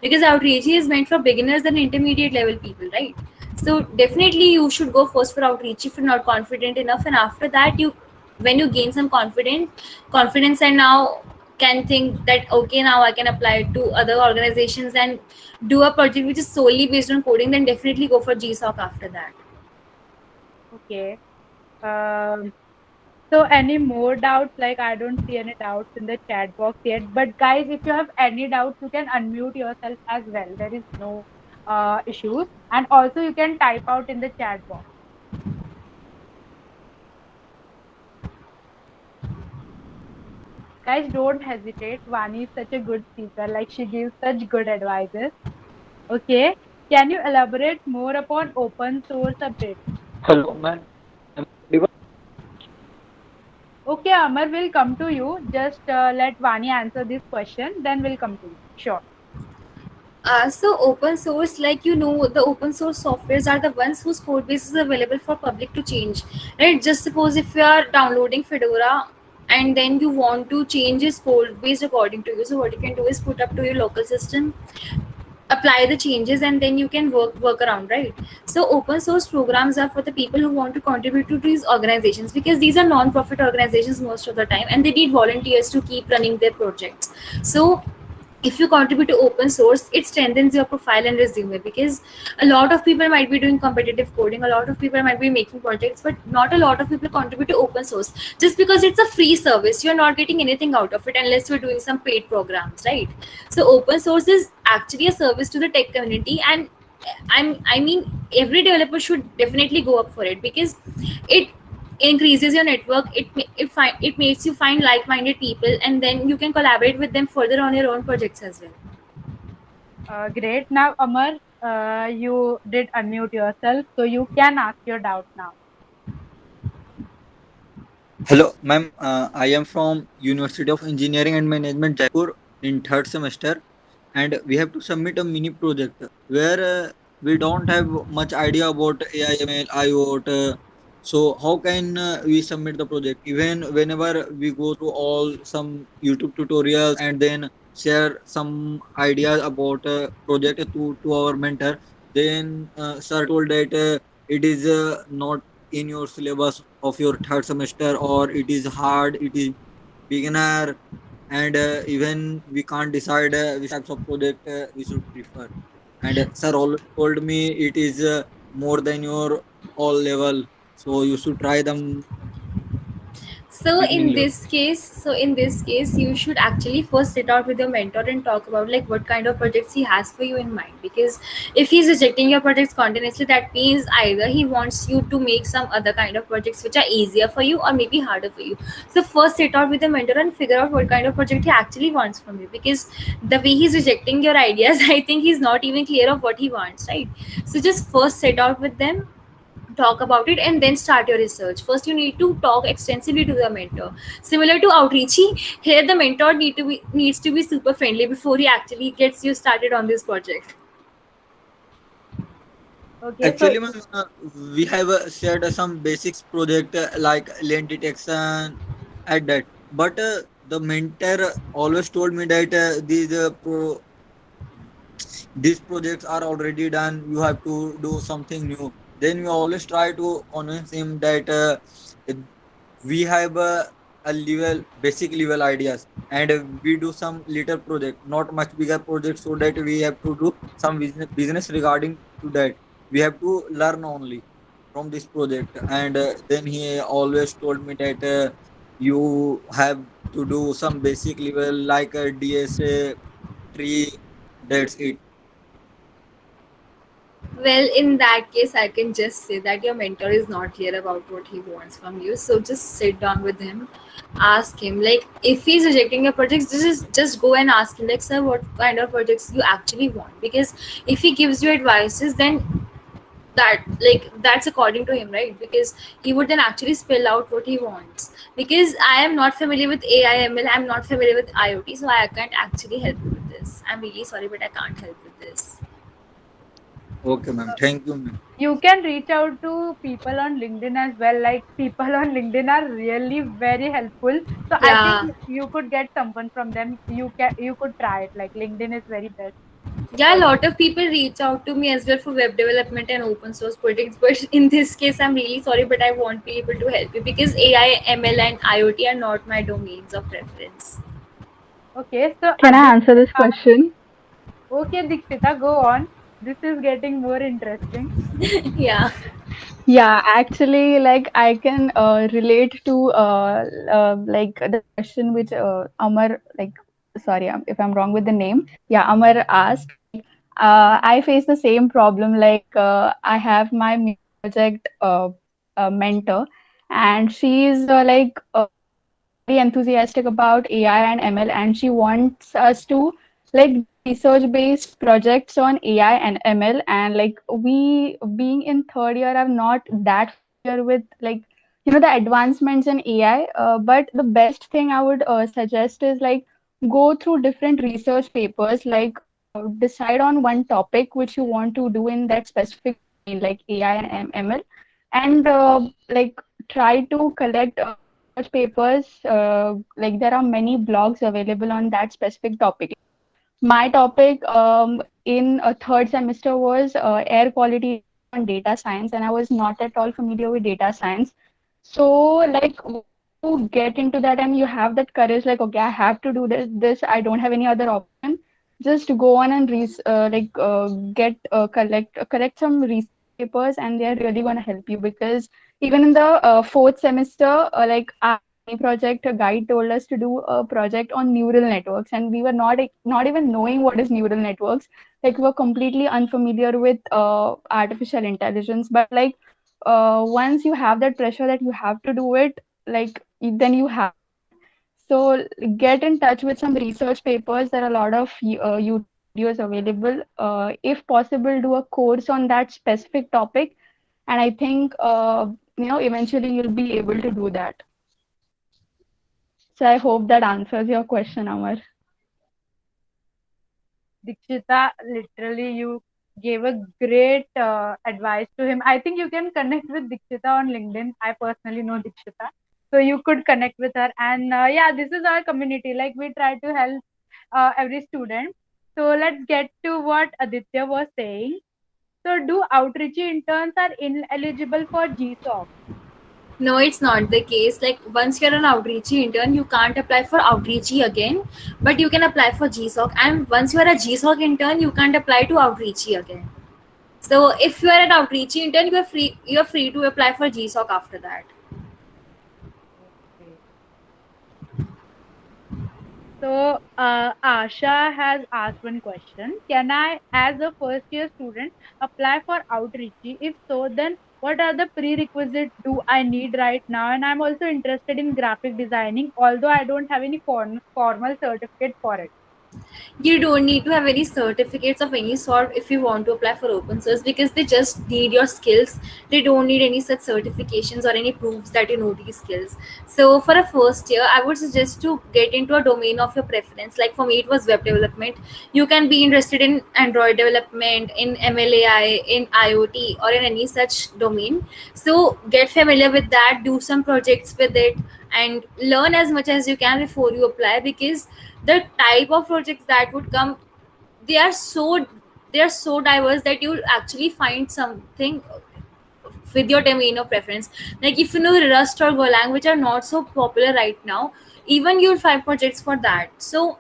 Speaker 2: Because Outreachy is meant for beginners and intermediate level people, right? So definitely you should go first for Outreach if you're not confident enough, and after that, you, when you gain some confidence, and now can think that, okay, now I can apply to other organizations and do a project which is solely based on coding, then definitely go for GSOC after that.
Speaker 1: Okay. Um, so any more doubts? Like, I don't see any doubts in the chat box yet. But guys, if you have any doubts, you can unmute yourself as well. There is no issues. And also you can type out in the chat box. Guys, don't hesitate. Vani is such a good speaker. Like, she gives such good advices. Okay. Can you elaborate more upon open source updates?
Speaker 4: Hello, man. Am I audible?
Speaker 1: Okay, Amar, will come to you. Just let Vani answer this question, then we'll come to you. Sure.
Speaker 2: So open source, like, the open source softwares are the ones whose code base is available for public to change, right? Just suppose if you are downloading Fedora and then you want to change its code base according to you, so what you can do is put up to your local system, apply the changes, and then you can work around, right? So open source programs are for the people who want to contribute to these organizations, because these are non-profit organizations most of the time, and they need volunteers to keep running their projects. So if you contribute to open source, it strengthens your profile and resume, because a lot of people might be doing competitive coding, a lot of people might be making projects, but not a lot of people contribute to open source. Just because it's a free service, you're not getting anything out of it unless you're doing some paid programs, right? So open source is actually a service to the tech community, and I mean, every developer should definitely go up for it, because it increases your network. It makes you find like-minded people, and then you can collaborate with them further on your own projects as well.
Speaker 1: Great. Now, Amar, you did unmute yourself, so you can ask your doubt now.
Speaker 4: Hello, ma'am. I am from University of Engineering and Management, Jaipur, in third semester, and we have to submit a mini project where we don't have much idea about AIML, IoT. So how can we submit the project? Even whenever we go through all some YouTube tutorials and then share some ideas about project to our mentor, then sir told that it is not in your syllabus of your third semester, or it is hard, it is beginner, and even we can't decide which types of project we should prefer. And sir always told me it is more than your all level, so you should try them
Speaker 2: So
Speaker 4: beginning
Speaker 2: in
Speaker 4: level.
Speaker 2: this case, you should actually first sit out with your mentor and talk about, like, what kind of projects he has for you in mind. Because if he's rejecting your projects continuously, that means either he wants you to make some other kind of projects which are easier for you or maybe harder for you. So first sit out with the mentor and figure out what kind of project he actually wants from you, because the way he's rejecting your ideas, I think he's not even clear of what he wants, right? So just first sit out with them, talk about it and then start your research. First you need to talk extensively to the mentor. Similar to outreachy, here the mentor needs to be super friendly before he actually gets you started on this project.
Speaker 1: Okay, so
Speaker 4: Actually, ma'am, we have shared some basics project like lane detection at that. But the mentor always told me that these projects are already done. You have to do something new. Then we always try to convince him that we have a level basic level ideas, and we do some little project, not much bigger project, so that we have to do some business regarding to that. We have to learn only from this project. And then he always told me that you have to do some basic level like a DSA tree. That's it.
Speaker 2: Well, in that case, I can just say that your mentor is not clear about what he wants from you. So just sit down with him, ask him. Like, if he's rejecting your projects, just go and ask him, like, sir, what kind of projects you actually want? Because if he gives you advices, then that's according to him, right? Because he would then actually spell out what he wants. Because I am not familiar with AI/ML, I'm not familiar with IoT, so I can't actually help you with this. I'm really sorry, but I can't help with this.
Speaker 4: Okay, ma'am. Thank you, ma'am.
Speaker 1: you can reach out to people on LinkedIn as well. Like people on LinkedIn are really very helpful. So I think
Speaker 2: Yeah.
Speaker 1: you could get someone from them. You could try it. Like LinkedIn is very best.
Speaker 2: Yeah, a
Speaker 1: For
Speaker 2: lot of people reach out to me as well for web development and open source projects. But in this case, I'm really sorry, but I won't be able to help you because AI, ML, and IoT are not my domains of preference.
Speaker 1: okay, so
Speaker 5: Can I answer this question?
Speaker 1: okay, Dikshita, go on. This is getting more interesting.
Speaker 2: Yeah.
Speaker 5: Yeah, actually, like I can relate to like the question which Amar, like, sorry if I'm wrong with the name. Yeah, Amar asked. I face the same problem. Like I have my project mentor, and she's very enthusiastic about AI and ML, and she wants us to like research-based projects on AI and ML. And like we, being in third year, are not that familiar with like the advancements in AI. But the best thing I would suggest is like go through different research papers, like decide on one topic which you want to do in that specific domain, like AI and ML, and like try to collect research papers. Like there are many blogs available on that specific topic. My topic in a third semester was air quality on data science, and I was not at all familiar with data science. So like to get into that and you have that courage, like okay, I have to do this, I don't have any other option. Just go on and get collect some research papers, and they're really going to help you. Because even in the fourth semester, like our project guide told us to do a project on neural networks, and we were not even knowing what is neural networks. Like we were completely unfamiliar with artificial intelligence. But like once you have that pressure that you have to do it, like then you have. So get in touch with some research papers. There are a lot of YouTube videos available. If possible, do a course on that specific topic, and I think eventually you'll be able to do that. So I hope that answers your question, Amar.
Speaker 1: Dikshita, literally, you gave a great advice to him. I think you can connect with Dikshita on LinkedIn. I personally know Dikshita, so you could connect with her. And yeah, this is our community. Like we try to help every student. So let's get to what Aditya was saying. So do outreach interns are ineligible for GSOC?
Speaker 2: No, it's not the case. Like once you're an outreachy intern, you can't apply for outreachy again, but you can apply for GSOC. And once you are a GSOC intern, you can't apply to outreachy again. So if you are an outreachy intern, you are free. You are free to apply for GSOC after that.
Speaker 1: Okay. So, Asha has asked one question. Can I, as a first year student, apply for outreach? If so, then what are the prerequisites do I need right now? And I'm also interested in graphic designing, although I don't have any formal certificate for it.
Speaker 2: You don't need to have any certificates of any sort if you want to apply for open source, because they just need your skills. They don't need any such certifications or any proofs that you know these skills. So for a first year, I would suggest to get into a domain of your preference. Like for me, it was web development. You can be interested in Android development, in MLAI, in IoT, or in any such domain. So get familiar with that, do some projects with it, and learn as much as you can before you apply, because the type of projects that would come, they are so they are so diverse that you'll actually find something with your domain of preference. Like if you know Rust or Golang, which are not so popular right now, even you'll find projects for that. So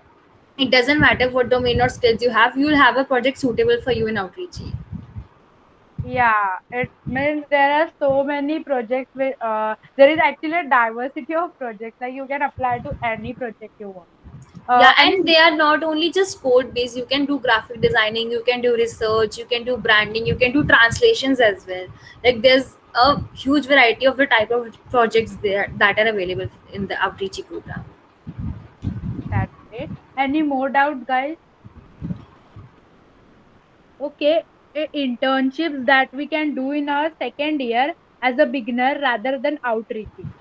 Speaker 2: it doesn't matter what domain or skills you have, you'll have a project suitable for you in Outreach.
Speaker 1: Yeah, it means there are so many projects with there is actually a diversity of projects. Like you can apply to any project you want.
Speaker 2: Yeah,
Speaker 1: Any
Speaker 2: and they are not only just code based. You can do graphic designing, you can do research, you can do branding, you can do translations as well. Like there's a huge variety of the type of projects there that are available in the Outreach program.
Speaker 1: that's it. Any more doubts, guys? Okay, internships that we can do in our second year as a beginner rather than outreaching.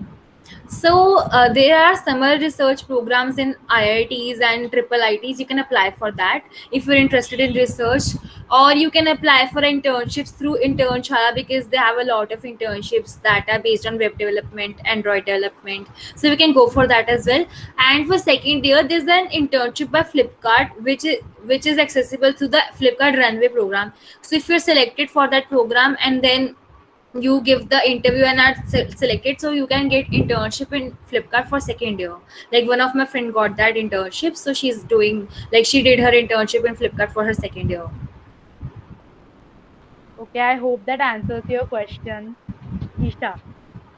Speaker 2: So there are summer research programs in IITs and triple ITs. You can apply for that if you're interested in research, or you can apply for internships through Internshala, because they have a lot of internships that are based on web development, Android development. So you can go for that as well. And for second year, there's an internship by Flipkart, which is accessible through the Flipkart Runway program. So if you're selected for that program and then you give the interview and are selected, so you can get internship in Flipkart for second year. Like one of my friend got that internship, so she's doing, like, she did her internship in Flipkart for her second year.
Speaker 1: Okay, I hope that answers your question, Isha.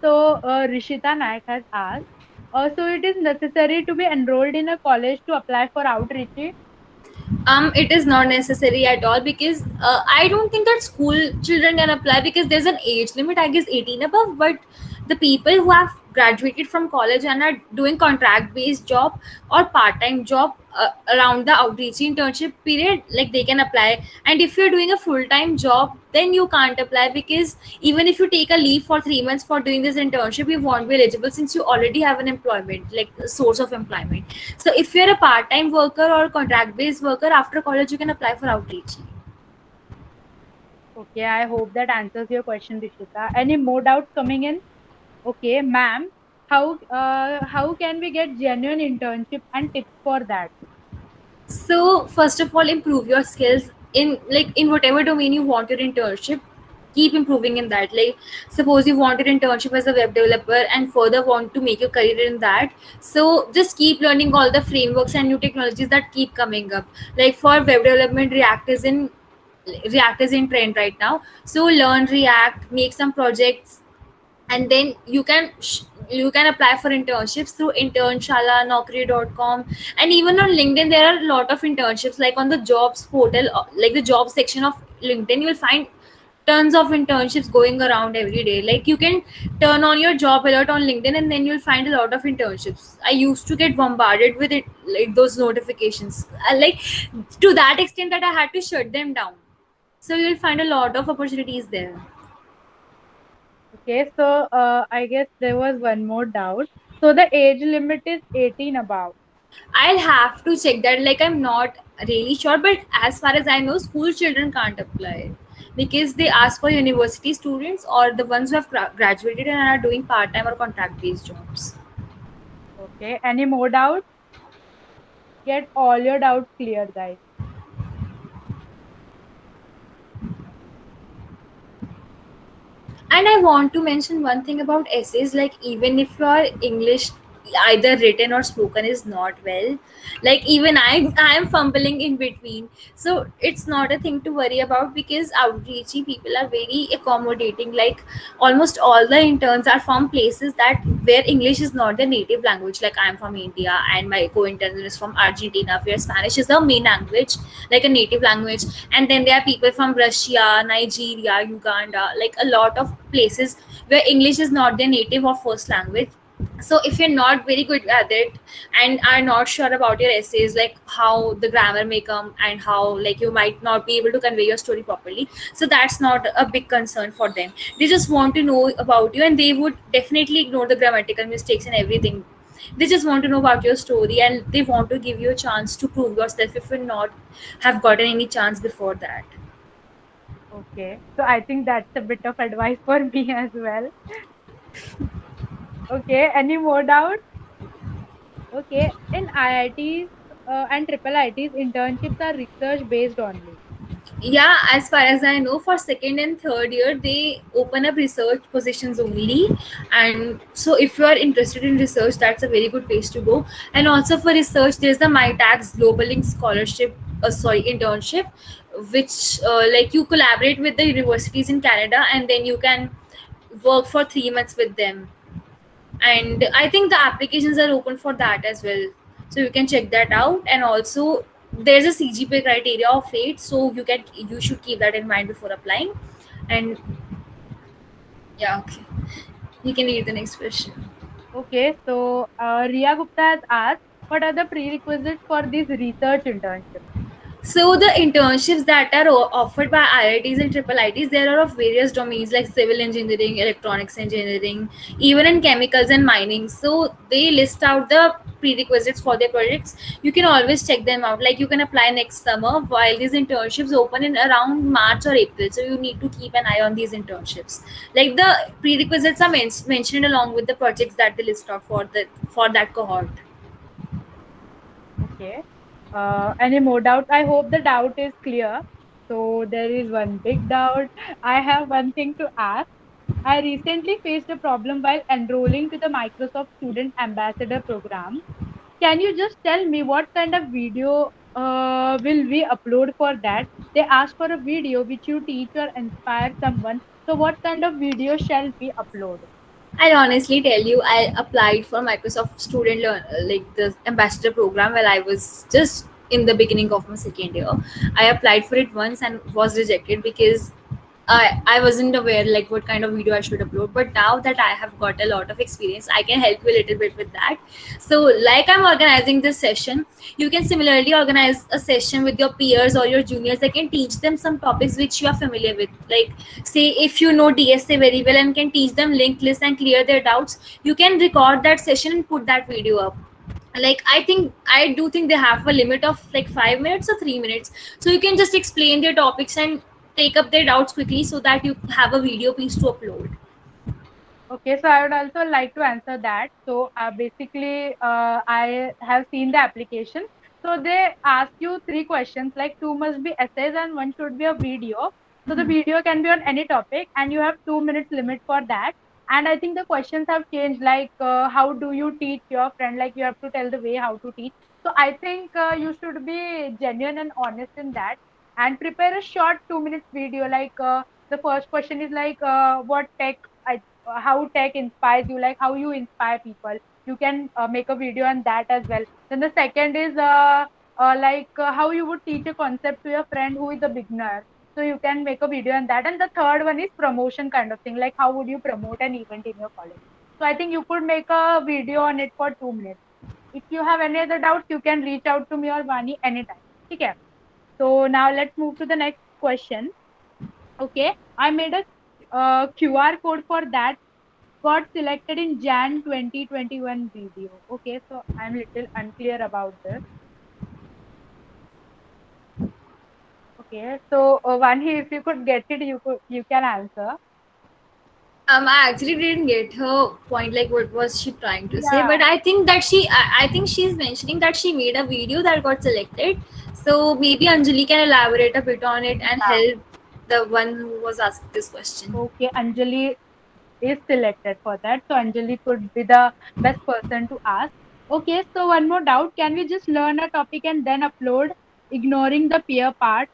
Speaker 1: So, Rishita Naik has asked, so it is necessary to be enrolled in a college to apply for outreach?
Speaker 2: It is not necessary at all, because I don't think that school children can apply, because there's an age limit, I guess 18 above. But the people who have graduated from college and are doing contract based job or part-time job around the outreach internship period, like they can apply. And if you're doing a full-time job, then you can't apply, because even if you take a leave for 3 months for doing this internship, you won't be eligible, since you already have an employment, like a source of employment. So if you're a part-time worker or contract based worker after college, you can apply for outreach.
Speaker 1: Okay, I hope that answers your question, Rishita. Any more doubts coming in? Okay, ma'am, how can we get genuine internship and tips for that?
Speaker 2: So first of all, improve your skills in whatever domain you want your internship. Keep improving in that. Like suppose you want your internship as a web developer and further want to make your career in that, so just keep learning all the frameworks and new technologies that keep coming up. Like for web development, React is in trend right now, so learn React, make some projects, and then you can apply for internships through Internshala, Naukri.com. And even on LinkedIn there are a lot of internships. Like on the jobs portal, like the job section of LinkedIn, you'll find tons of internships going around every day. Like you can turn on your job alert on LinkedIn, and then you'll find a lot of internships. I used to get bombarded with it, like those notifications, like to that extent that I had to shut them down. So you'll find a lot of opportunities there.
Speaker 1: Okay, so I guess there was one more doubt. So the age limit is 18 above.
Speaker 2: I'll have to check that. Like, I'm not really sure, but as far as I know, school children can't apply, because they ask for university students or the ones who have graduated and are doing part time or contract based jobs.
Speaker 1: Okay, any more doubts? Get all your doubts cleared, guys.
Speaker 2: And I want to mention one thing about essays. Like, even if your English, either written or spoken, is not well, like even I am fumbling in between. So it's not a thing to worry about, because outreachy people are very accommodating. Like almost all the interns are from places that where English is not the native language. Like I'm from India and my co-intern is from Argentina, where Spanish is the main language, like a native language. And then there are people from Russia, Nigeria, Uganda, like a lot of places where English is not their native or first language. So if you're not very good at it and are not sure about your essays, like how the grammar may come and how like you might not be able to convey your story properly, so that's not a big concern for them. They just want to know about you, and they would definitely ignore the grammatical mistakes and everything. They just want to know about your story, and they want to give you a chance to prove yourself if you not have gotten any chance before that.
Speaker 1: Okay, so I think that's a bit of advice for me as well. Okay, any more doubts? Okay, in IITs and triple ITs, internships are research based only.
Speaker 2: Yeah, as far as I know, for second and third year they open up research positions only. And so if you are interested in research, that's a very good place to go. And also for research, there's the MyTax Global Link Scholarship, internship, which like you collaborate with the universities in Canada, and then you can work for 3 months with them. And I think the applications are open for that as well, so you can check that out. And also there's a CGPA criteria of 8, so you should keep that in mind before applying. And yeah, okay, you can read the next question.
Speaker 1: Okay, so Riya Gupta has asked, what are the prerequisites for these research internships?
Speaker 2: So the internships that are offered by IITs and triple ITs, there are of various domains like civil engineering, electronics engineering, even in chemicals and mining. So they list out the prerequisites for their projects. You can always check them out. Like you can apply next summer, while these internships open in around March or April. So you need to keep an eye on these internships. Like the prerequisites are mentioned along with the projects that they list out for that cohort.
Speaker 1: Okay. Any more doubts? I hope the doubt is clear. So there is one big doubt. I have one thing to ask. I recently faced a problem while enrolling to the Microsoft Student Ambassador program. Can you just tell me what kind of video will we upload for that? They ask for a video which you teach or inspire someone. So what kind of video shall we upload?
Speaker 2: I'll honestly tell you, I applied for Microsoft Student like the ambassador program while I was just in the beginning of my second year. I applied for it once and was rejected because I wasn't aware like what kind of video I should upload. But now that I have got a lot of experience, I can help you a little bit with that. So like I'm organizing this session, you can similarly organize a session with your peers or your juniors. I can teach them some topics which you are familiar with. Like say if you know DSA very well and can teach them linked list and clear their doubts, you can record that session and put that video up. Like I do think they have a limit of like 5 minutes or 3 minutes, so you can just explain their topics and take up their doubts quickly so that you have a video piece to upload.
Speaker 1: Okay, so I would also like to answer that. So basically, I have seen the application. So they ask you three questions, like two must be essays and one should be a video. So the video can be on any topic, and you have 2 minutes limit for that. And I think the questions have changed, like how do you teach your friend? Like you have to tell the way how to teach. So I think you should be genuine and honest in that, and prepare a short 2 minutes video. Like the first question is like what tech how tech inspires you, like how you inspire people. You can make a video on that as well. Then the second is how you would teach a concept to your friend who is a beginner. So you can make a video on that. And the third one is promotion kind of thing, like how would you promote an event in your college. So I think you could make a video on it for 2 minutes. If you have any other doubts, you can reach out to me or Vani anytime. Okay. So now let's move to the next question. Okay, I made a QR code for that, got selected in Jan 2021 video. Okay, so I'm little unclear about this. Okay, so Vanhi, if you could get it, you can answer.
Speaker 2: I actually didn't get her point, like what was she trying to say,
Speaker 1: Yeah.
Speaker 2: but I think that I think she's mentioning that she made a video that got selected. So maybe Anjali can elaborate a bit on it and help the one who was asking this question.
Speaker 1: Okay, Anjali is selected for that, so Anjali could be the best person to ask. Okay, so one more doubt: can we just learn a topic and then upload, ignoring the peer part?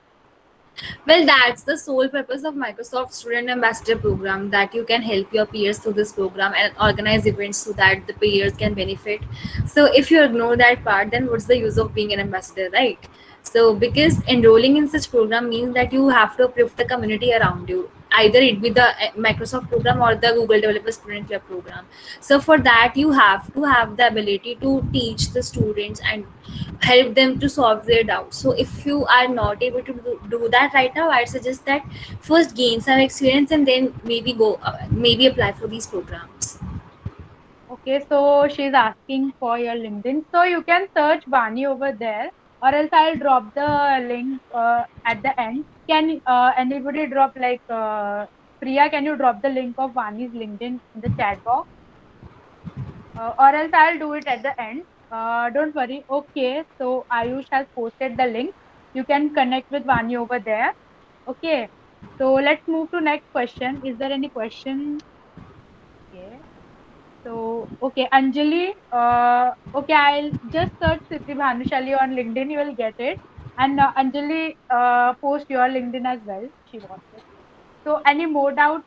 Speaker 2: Well, that's the sole purpose of Microsoft Student Ambassador program, that you can help your peers through this program and organize events so that the peers can benefit. So if you ignore that part, then what's the use of being an ambassador, right? So because enrolling in such program means that you have to uplift the community around you. either it be the Microsoft program or the Google Developer Student Club program. So for that you have to have the ability to teach the students and help them to solve their doubts. So if you are not able to do that right now, I suggest that first gain some experience and then maybe go maybe apply for these programs.
Speaker 1: Okay, so she's asking for your LinkedIn. So you can search Vani over there, or else I'll drop the link at the end. Can anybody drop like Priya? Can you drop the link of Vani's LinkedIn in the chat box? Or else I'll do it at the end. Don't worry. Okay, so Ayush has posted the link. You can connect with Vani over there. Okay, so let's move to next question. Is there any question? Okay. So, okay, Anjali, okay, I'll just search Siddhi Bhanushali on LinkedIn, you will get it. And Anjali, post your LinkedIn as well. She wants it. So, any more doubts,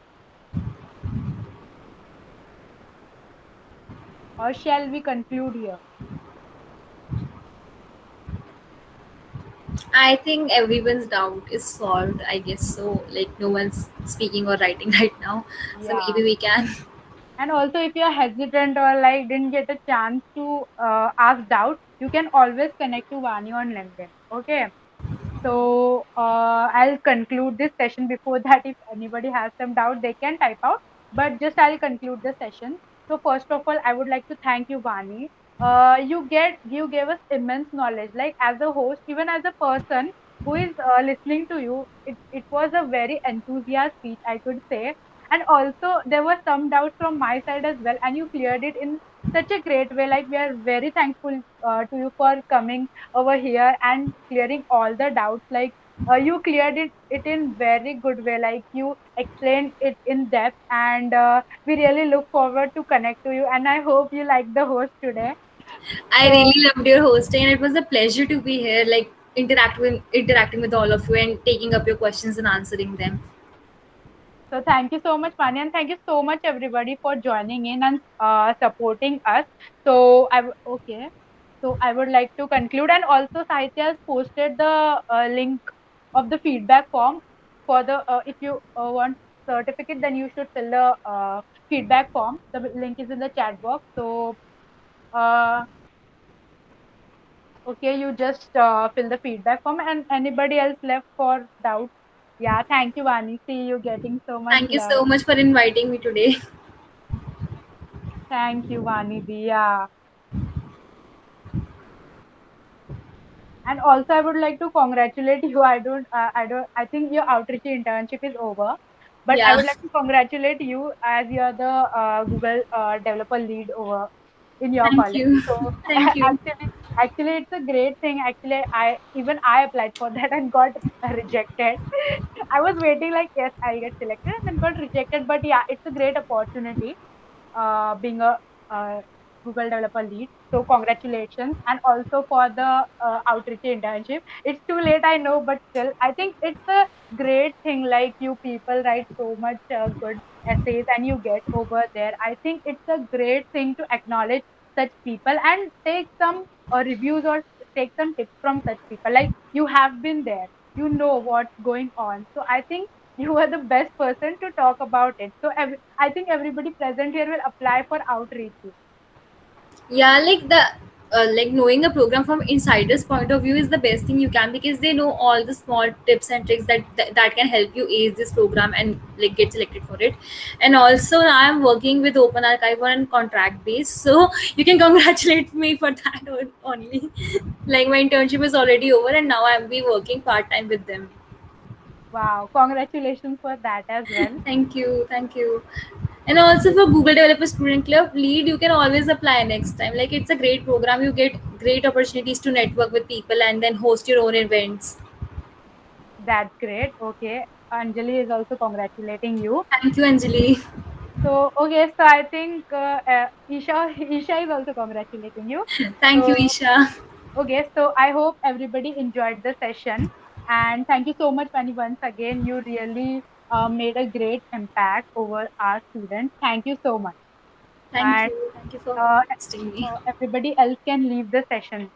Speaker 1: or shall we conclude here?
Speaker 2: I think everyone's doubt is solved, I guess so. Like no one's speaking or writing right now. So
Speaker 1: Yeah.
Speaker 2: maybe we can.
Speaker 1: And also, if you're hesitant or like didn't get a chance to ask doubt, you can always connect to Vani on LinkedIn. Okay. So I'll conclude this session. Before that, if anybody has some doubt, they can type out. But just I'll conclude the session. So first of all, I would like to thank you, Vani. You gave us immense knowledge. Like as a host, even as a person who is listening to you, it was a very enthusiastic speech, I could say. And also there were some doubts from my side as well, and you cleared it in such a great way. Like we are very thankful to you for coming over here and clearing all the doubts. Like you cleared it in very good way. Like you explained it in depth, and we really look forward to connect to you. And I hope you like the host today.
Speaker 2: I
Speaker 1: So,
Speaker 2: really loved your hosting and it was a pleasure to be here, like interacting with all of you and taking up your questions and answering them.
Speaker 1: so thank you so much, Mani, and thank you so much everybody for joining in and supporting us. Okay. So I would like to conclude, and also Sahitya has posted the link of the feedback form for the if you want certificate, then you should fill the feedback form. The link is in the chat box. So uh, okay, you just fill the feedback form, and anybody else left for doubt. Yeah, thank you, Vani. See you getting so much
Speaker 2: Thank you so
Speaker 1: love.
Speaker 2: much for inviting me today.
Speaker 1: Thank you, Vani. Yeah. And also, I would like to congratulate you. I think your outreach internship is over, but I
Speaker 2: Yeah.
Speaker 1: would like to congratulate you as you're the Google developer lead over in your
Speaker 2: Thank
Speaker 1: college.
Speaker 2: you.
Speaker 1: So
Speaker 2: Thank you.
Speaker 1: actually, it's a great thing. Actually, I applied for that and got rejected. I was waiting like, yes, I'll get selected, and then got rejected. But yeah, it's a great opportunity being a uh, Google developer lead. So congratulations, and also for the outreach internship. It's too late, I know, but still, I think it's a great thing. Like you people write so much good essays, and you get over there. I think it's a great thing to acknowledge such people and take some reviews or take some tips from such people. Like you have been there, you know what's going on. So I think you are the best person to talk about it. So I think everybody present here will apply for outreach.
Speaker 2: Yeah, like the like knowing a program from insider's point of view is the best thing you can, because they know all the small tips and tricks that can help you ace this program and like get selected for it. And also I'm working with Open Archive on contract base, so you can congratulate me for that only. Like my internship is already over and now I'm be working part-time with them.
Speaker 1: Wow, congratulations for that as well.
Speaker 2: Thank you, thank you. And also for Google Developer Student Club lead, you can always apply next time. Like it's a great program. You get great opportunities to network with people and then host your own events.
Speaker 1: That's great. Okay, Anjali is also congratulating you.
Speaker 2: Thank you, Anjali.
Speaker 1: So okay, so I think Isha is also congratulating you.
Speaker 2: Thank you,
Speaker 1: So
Speaker 2: Isha.
Speaker 1: okay, so I hope everybody enjoyed the session, and thank you so much, Pani. Once again, you really made a great impact over our students. Thank you so much.
Speaker 2: Thank
Speaker 1: And
Speaker 2: you. Thank you for
Speaker 1: uh,
Speaker 2: hosting me.
Speaker 1: everybody else can leave the session.